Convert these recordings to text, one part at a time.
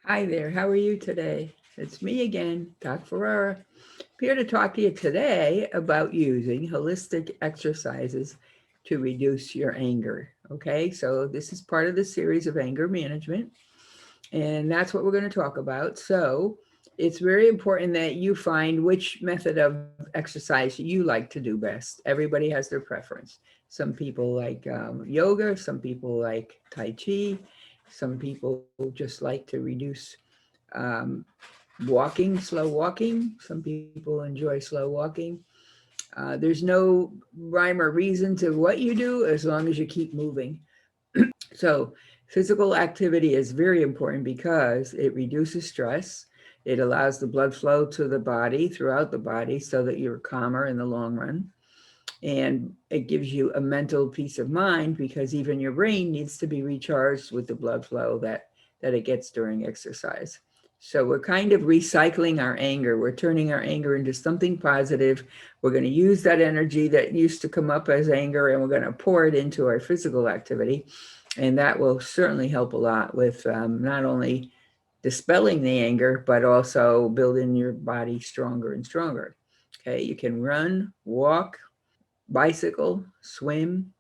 Hi there, how are you today? It's me again, Doc Ferrara. I'm here to talk to you today about using holistic exercises to reduce your anger. Okay, so this is part of the series of anger management, and that's what we're going to talk about. So it's very important that you find which method of exercise you like to do best. Everybody has their preference. Some people like yoga, some people like Tai Chi, some people just like to reduce um, walking, slow walking. Some people enjoy slow walking. There's no rhyme or reason to what you do as long as you keep moving. So, physical activity is very important because it reduces stress. It allows the blood flow to the body throughout the body so that you're calmer in the long run. And it gives you a mental peace of mind because even your brain needs to be recharged with the blood flow that it gets during exercise. So we're kind of recycling our anger. We're turning our anger into something positive. We're going to use that energy that used to come up as anger and we're going to pour it into our physical activity. And that will certainly help a lot with not only dispelling the anger, but also building your body stronger and stronger. Okay, you can run, walk, bicycle, swim.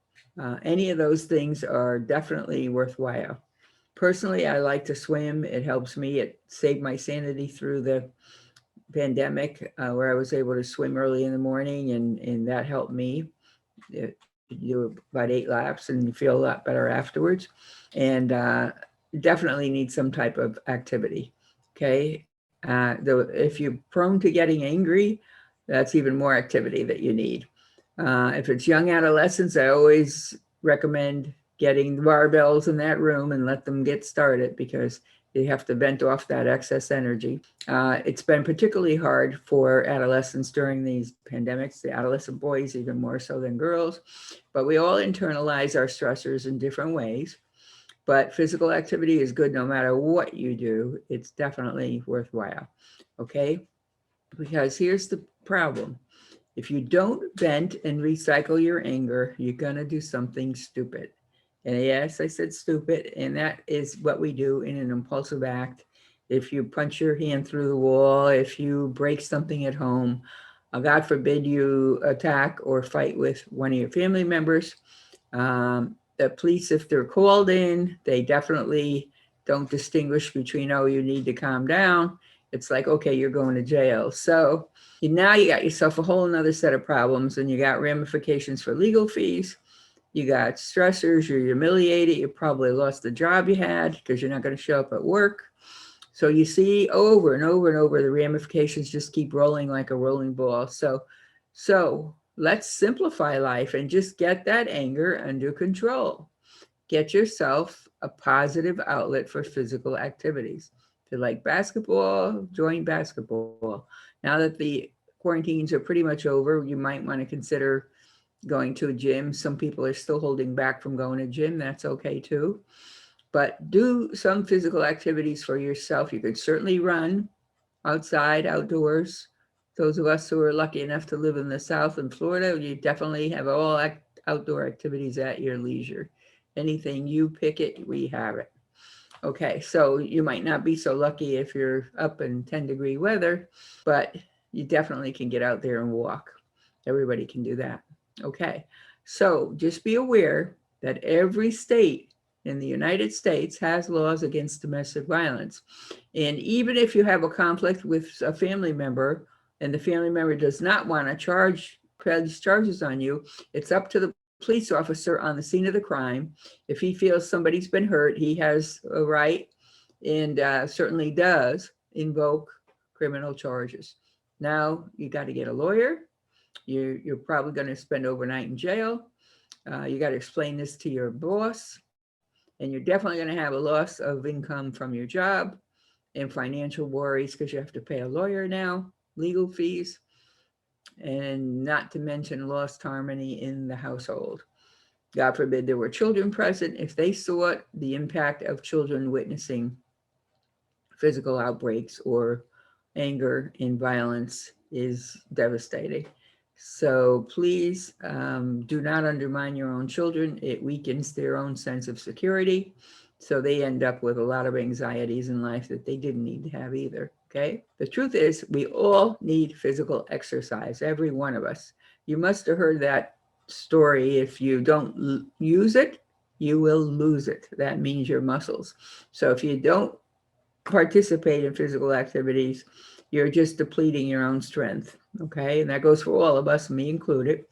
Any of those things are definitely worthwhile. Personally, I like to swim. It helps me. It saved my sanity through the pandemic, where I was able to swim early in the morning, and that helped me. You do about 8 laps and you feel a lot better afterwards. And definitely need some type of activity. Okay. Though if you're prone to getting angry, that's even more activity that you need. If it's young adolescents, I always recommend getting the barbells in that room and let them get started because you have to vent off that excess energy. It's been particularly hard for adolescents during these pandemics, the adolescent boys even more so than girls, but we all internalize our stressors in different ways. But physical activity is good no matter what you do. It's definitely worthwhile. Okay? Because here's the problem. If you don't vent and recycle your anger, you're going to do something stupid. And yes, I said stupid, and that is what we do in an impulsive act. If you punch your hand through the wall, if you break something at home, God forbid you attack or fight with one of your family members. The police, if they're called in, they definitely don't distinguish between, oh, you need to calm down. It's like, okay, you're going to jail. So now you got yourself a whole another set of problems and you got ramifications for legal fees. You got stressors, you're humiliated, you probably lost the job you had because you're not going to show up at work. So you see over and over and over the ramifications just keep rolling like a rolling ball. So let's simplify life and just get that anger under control. Get yourself a positive outlet for physical activities. If you like basketball, join basketball. Now that the quarantines are pretty much over, you might want to consider going to a gym. Some people are still holding back from going to gym. That's okay too. But do some physical activities for yourself. You could certainly run outside, outdoors. Those of us who are lucky enough to live in the South in Florida, you definitely have all outdoor activities at your leisure. Anything you pick it, we have it. Okay, so you might not be so lucky if you're up in 10-degree weather, but you definitely can get out there and walk. Everybody can do that. Okay, so just be aware that every state in the United States has laws against domestic violence. And even if you have a conflict with a family member and the family member does not want to press charges on you, it's up to the police officer on the scene of the crime. If he feels somebody's been hurt, he has a right and certainly does invoke criminal charges. Now you got to get a lawyer. You're probably going to spend overnight in jail. You got to explain this to your boss, and you're definitely going to have a loss of income from your job and financial worries because you have to pay a lawyer now, legal fees, and not to mention lost harmony in the household. God forbid there were children present. If they saw the impact of children witnessing physical outbreaks or anger and violence is devastating. So please do not undermine your own children. It weakens their own sense of security. So they end up with a lot of anxieties in life that they didn't need to have either. Okay. The truth is, we all need physical exercise, every one of us. You must have heard that story. If you don't use it, you will lose it. That means your muscles. So if you don't participate in physical activities, you're just depleting your own strength. Okay. And that goes for all of us, me included.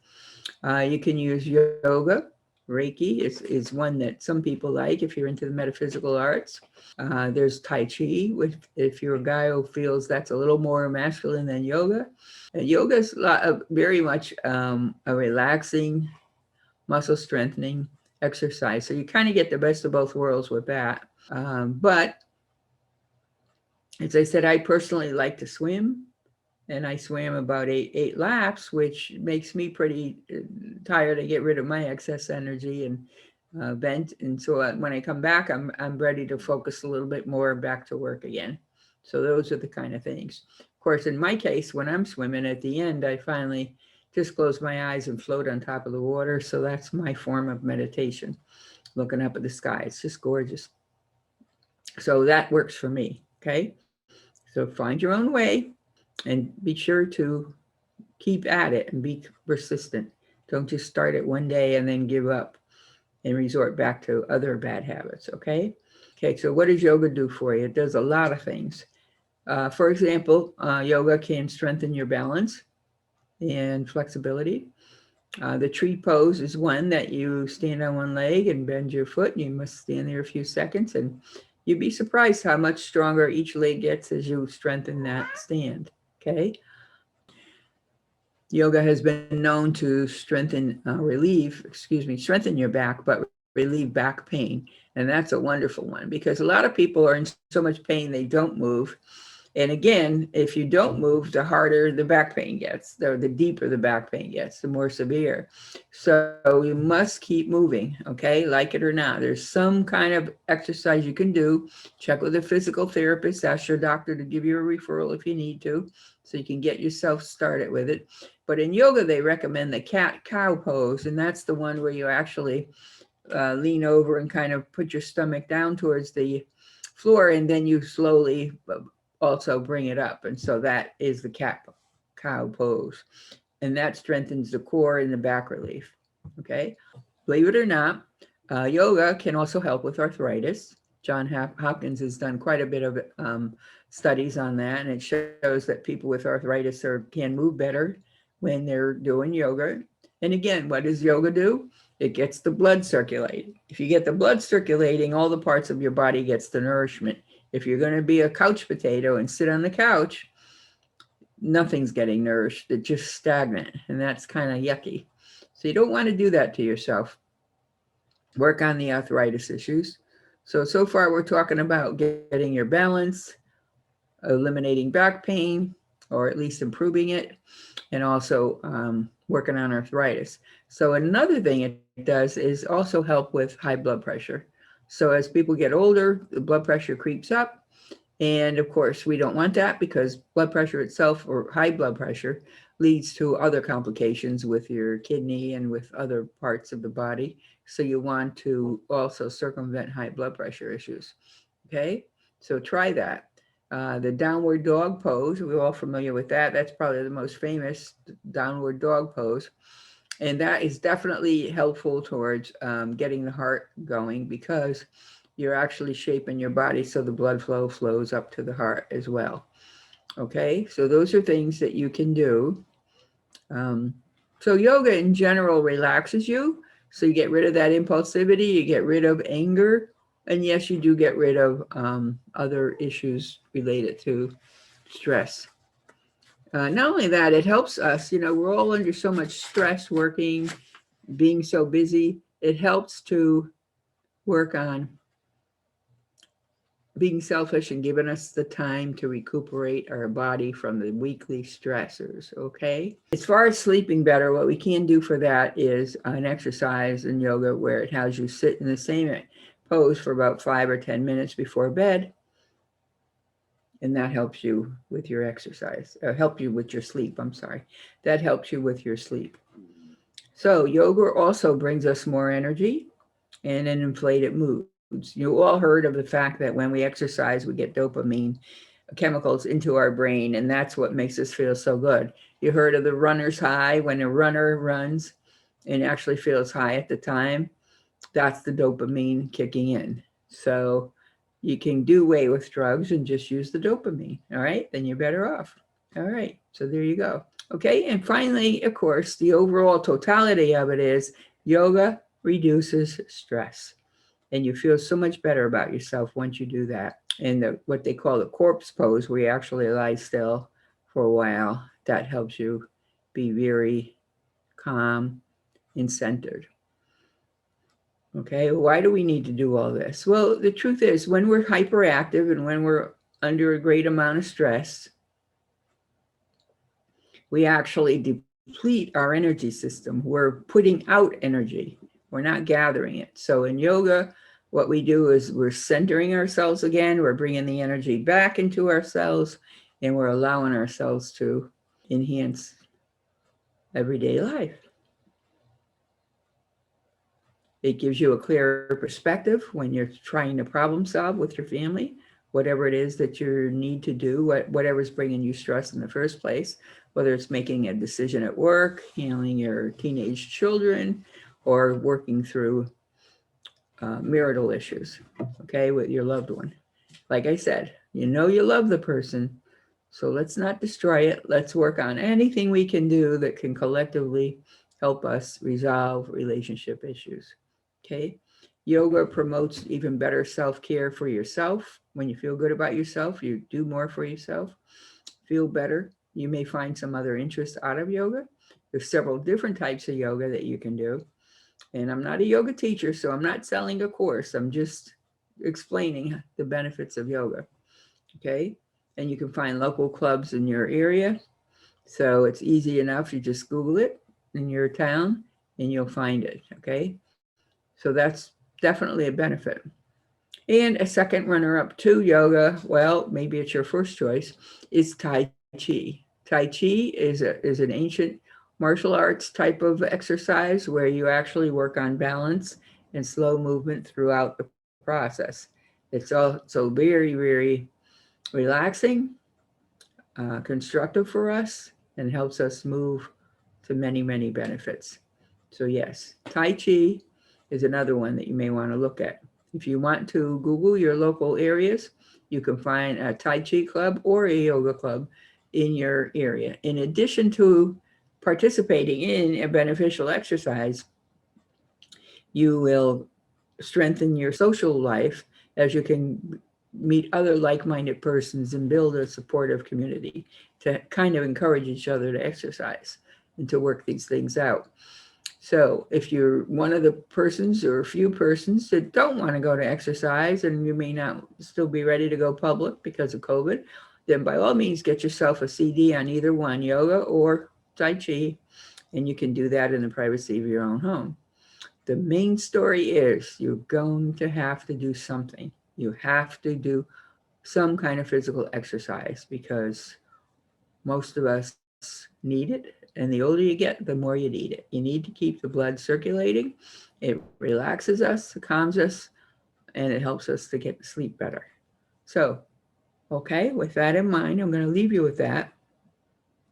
You can use yoga. Reiki is one that some people like if you're into the metaphysical arts. There's Tai Chi, which if you're a guy who feels that's a little more masculine than yoga. Yoga is very much a relaxing, muscle strengthening exercise. So you kind of get the best of both worlds with that. But as I said, I personally like to swim, and I swam about eight laps, which makes me pretty tired. I get rid of my excess energy and bent, and so when I come back, I'm ready to focus a little bit more back to work again. So those are the kind of things. Of course, in my case, when I'm swimming at the end, I finally just close my eyes and float on top of the water. So that's my form of meditation, looking up at the sky. It's just gorgeous. So that works for me. Okay. So find your own way and be sure to keep at it and be persistent. Don't just start it one day and then give up and resort back to other bad habits. Okay. Okay. So what does yoga do for you? It does a lot of things. For example, yoga can strengthen your balance and flexibility. The tree pose is one that you stand on one leg and bend your foot. You must stand there a few seconds, and you'd be surprised how much stronger each leg gets as you strengthen that stand. Okay. Yoga has been known to strengthen your back, but relieve back pain. And that's a wonderful one because a lot of people are in so much pain they don't move. And again, if you don't move, the harder the back pain gets, the deeper the back pain gets, the more severe. So you must keep moving, okay? Like it or not. There's some kind of exercise you can do. Check with a physical therapist. Ask your doctor to give you a referral if you need to, so you can get yourself started with it. But in yoga, they recommend the cat-cow pose, and that's the one where you actually lean over and kind of put your stomach down towards the floor, and then you slowly also bring it up. And so that is the cat-cow pose. And that strengthens the core and the back relief. Okay. Believe it or not, yoga can also help with arthritis. John Hopkins has done quite a bit of studies on that, and it shows that people with arthritis can move better when they're doing yoga. And again, what does yoga do? It gets the blood circulating. If you get the blood circulating, all the parts of your body gets the nourishment. If you're going to be a couch potato and sit on the couch, nothing's getting nourished. It's just stagnant, and that's kind of yucky. So you don't want to do that to yourself. Work on the arthritis issues. So far we're talking about getting your balance, eliminating back pain, or at least improving it, and also working on arthritis. So another thing it does is also help with high blood pressure. So as people get older, the blood pressure creeps up. And of course, we don't want that because blood pressure itself, or high blood pressure, leads to other complications with your kidney and with other parts of the body. So you want to also circumvent high blood pressure issues. Okay, so try that. The downward dog pose, we're all familiar with that. That's probably the most famous downward dog pose. And that is definitely helpful towards getting the heart going because you're actually shaping your body so the blood flow flows up to the heart as well. Okay, so those are things that you can do. So yoga in general relaxes you. So you get rid of that impulsivity, you get rid of anger, and yes, you do get rid of other issues related to stress. Not only that, it helps us, we're all under so much stress working, being so busy. It helps to work on being selfish and giving us the time to recuperate our body from the weekly stressors, okay? As far as sleeping better, what we can do for that is an exercise in yoga where it has you sit in the same pose for about 5 or 10 minutes before bed. And that helps you with your exercise, help you with your sleep, I'm sorry. That helps you with your sleep. So yoga also brings us more energy and an inflated mood. You all heard of the fact that when we exercise, we get dopamine chemicals into our brain, and that's what makes us feel so good. You heard of the runner's high. When a runner runs and actually feels high at the time, that's the dopamine kicking in. So you can do away with drugs and just use the dopamine. All right, then you're better off. All right, so there you go. Okay, and finally, of course, the overall totality of it is yoga reduces stress, and you feel so much better about yourself once you do that. And what they call the corpse pose, where you actually lie still for a while, that helps you be very calm and centered. Okay, why do we need to do all this? Well, the truth is, when we're hyperactive and when we're under a great amount of stress, we actually deplete our energy system. We're putting out energy, we're not gathering it. So in yoga, what we do is we're centering ourselves again, we're bringing the energy back into ourselves, and we're allowing ourselves to enhance everyday life. It gives you a clearer perspective when you're trying to problem solve with your family, whatever it is that you need to do, whatever's bringing you stress in the first place, whether it's making a decision at work, handling your teenage children, or working through marital issues, okay, with your loved one. Like I said, you know you love the person, so let's not destroy it. Let's work on anything we can do that can collectively help us resolve relationship issues. Okay. Yoga promotes even better self-care for yourself. When you feel good about yourself, you do more for yourself, feel better. You may find some other interest out of yoga. There's several different types of yoga that you can do. And I'm not a yoga teacher, so I'm not selling a course. I'm just explaining the benefits of yoga. Okay. And you can find local clubs in your area. So it's easy enough. You just Google it in your town and you'll find it. Okay. So that's definitely a benefit. And a second runner up to yoga, well, maybe it's your first choice, is Tai Chi. Tai Chi is an ancient martial arts type of exercise where you actually work on balance and slow movement throughout the process. It's also very, very relaxing, constructive for us, and helps us move to many, many benefits. So yes, Tai Chi is another one that you may want to look at. If you want to Google your local areas, you can find a Tai Chi club or a yoga club in your area. In addition to participating in a beneficial exercise, you will strengthen your social life as you can meet other like-minded persons and build a supportive community to kind of encourage each other to exercise and to work these things out. So if you're one of the persons or a few persons that don't want to go to exercise and you may not still be ready to go public because of COVID, then by all means get yourself a CD on either one, yoga or Tai Chi, and you can do that in the privacy of your own home. The main story is you're going to have to do something. You have to do some kind of physical exercise because most of us need it. And the older you get, the more you need it. You need to keep the blood circulating. It relaxes us, it calms us, and it helps us to get to sleep better. So, okay, with that in mind, I'm going to leave you with that.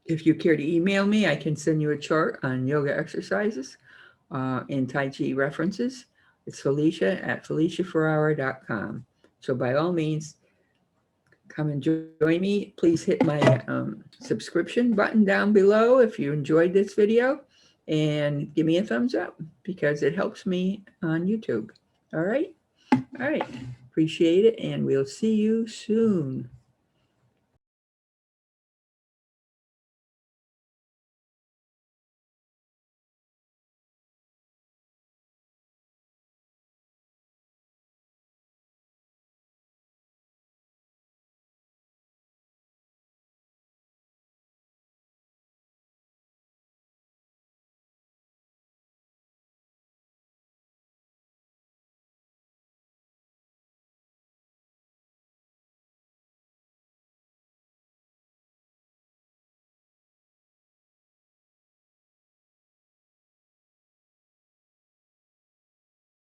If you care to email me, I can send you a chart on yoga exercises and Tai Chi references. It's Felicia at feliciaferrara.com. So by all means, come and join me. Please hit my subscription button down below if you enjoyed this video and give me a thumbs up because it helps me on YouTube. All right. All right. Appreciate it. And we'll see you soon.